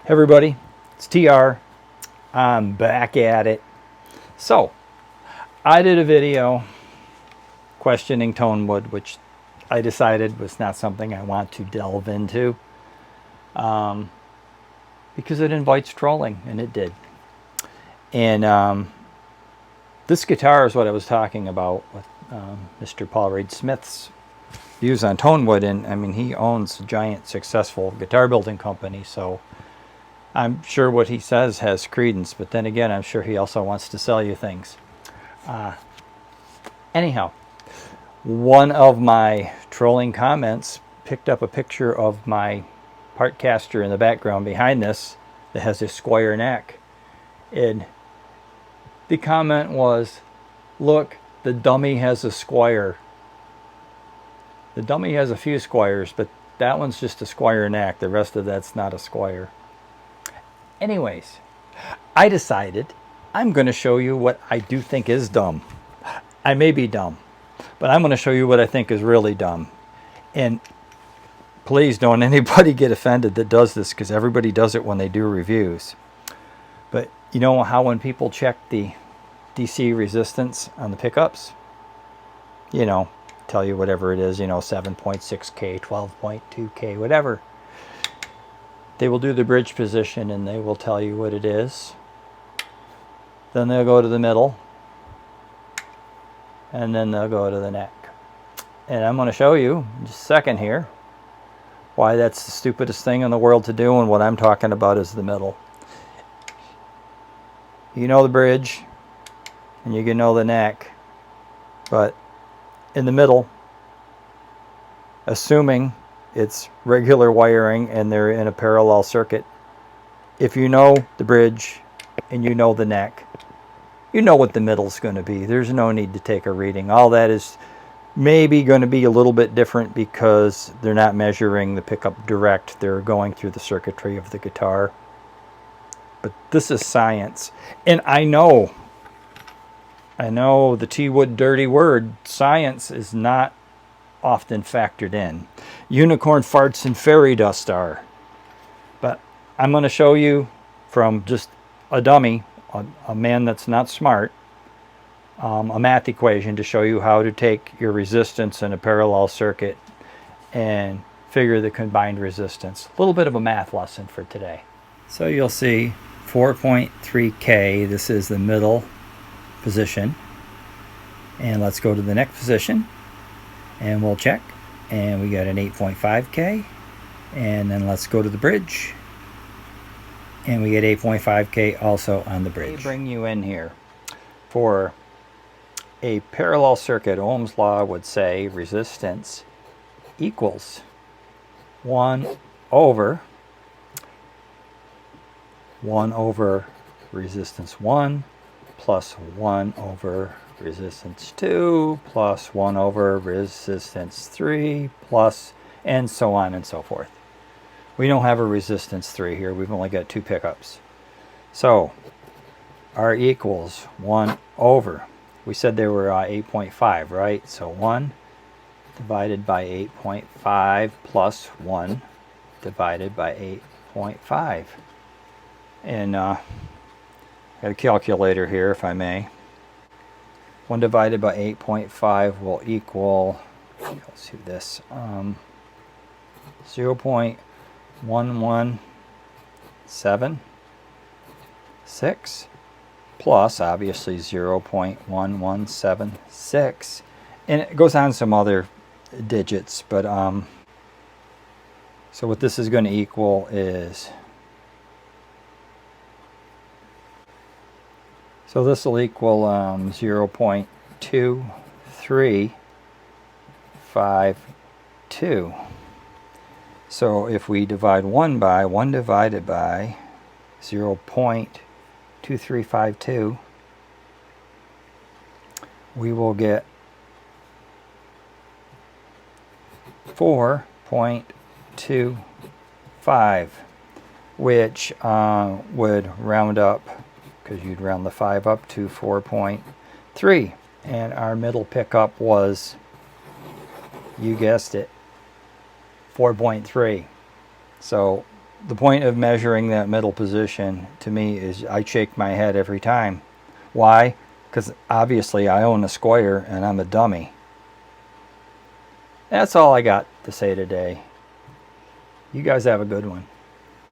Hey everybody, it's TR. I'm back at it. So, I did a video questioning tone wood, which I decided was not something I want to delve into because it invites trolling, and it did. And this guitar is what I was talking about with Mr. Paul Reed Smith's views on tone wood. And I mean, he owns a giant, successful guitar building company, so I'm sure what he says has credence, but then again, I'm sure he also wants to sell you things. Anyhow, one of my trolling comments picked up a picture of my part caster in the background behind this that has a Squier neck. And the comment was, look, the dummy has a Squier. The dummy has a few Squiers, but that one's just a Squier neck. The rest of that's not a Squier. Anyways, I decided I'm going to show you what I do think is dumb. I may be dumb, but I'm going to show you what I think is really dumb. And please don't anybody get offended that does this, because everybody does it when they do reviews. But you know how when people check the DC resistance on the pickups, you know, tell you whatever it is, you know, 7.6K, 12.2K, whatever. They will do the bridge position and they will tell you what it is. Then they'll go to the middle. And then they'll go to the neck. And I'm going to show you in just a second here why that's the stupidest thing in the world to do, and what I'm talking about is the middle. You know the bridge and you can know the neck, but in the middle, assuming it's regular wiring and they're in a parallel circuit, if you know the bridge and you know the neck, you know what the middle's going to be. There's no need to take a reading. All that is maybe going to be a little bit different because they're not measuring the pickup direct. They're going through the circuitry of the guitar. But this is science. And I know the T-Wood dirty word, science, is not often factored in. Unicorn farts and fairy dust are. But I'm going to show you from just a dummy, a man that's not smart, a math equation to show you how to take your resistance in a parallel circuit and figure the combined resistance. A little bit of a math lesson for today. So you'll see 4.3K, this is the middle position. And let's go to the neck position and we'll check. And we got an 8.5K. And then let's go to the bridge. And we get 8.5K also on the bridge. They bring you in here for a parallel circuit. Ohm's Law would say resistance equals 1 over resistance 1 plus 1 over resistance 2 plus 1 over resistance 3 plus, and so on and so forth. We don't have a resistance 3 here. We've only got 2 pickups. So R equals 1 over. We said they were 8.5, right? So 1 divided by 8.5 plus 1 divided by 8.5. And I got a calculator here, if I may. 1 divided by 8.5 will equal, let's do this, 0.1176 plus obviously 0.1176, and it goes on some other digits, but so what this is going to equal is, so this will equal 0.2352. So if we divide 1 divided by 0.2352, we will get 4.25, which would round up, because you'd round the 5 up, to 4.3. And our middle pickup was, you guessed it, 4.3. So the point of measuring that middle position to me is I shake my head every time. Why? Because obviously I own a Squier and I'm a dummy. That's all I got to say today. You guys have a good one.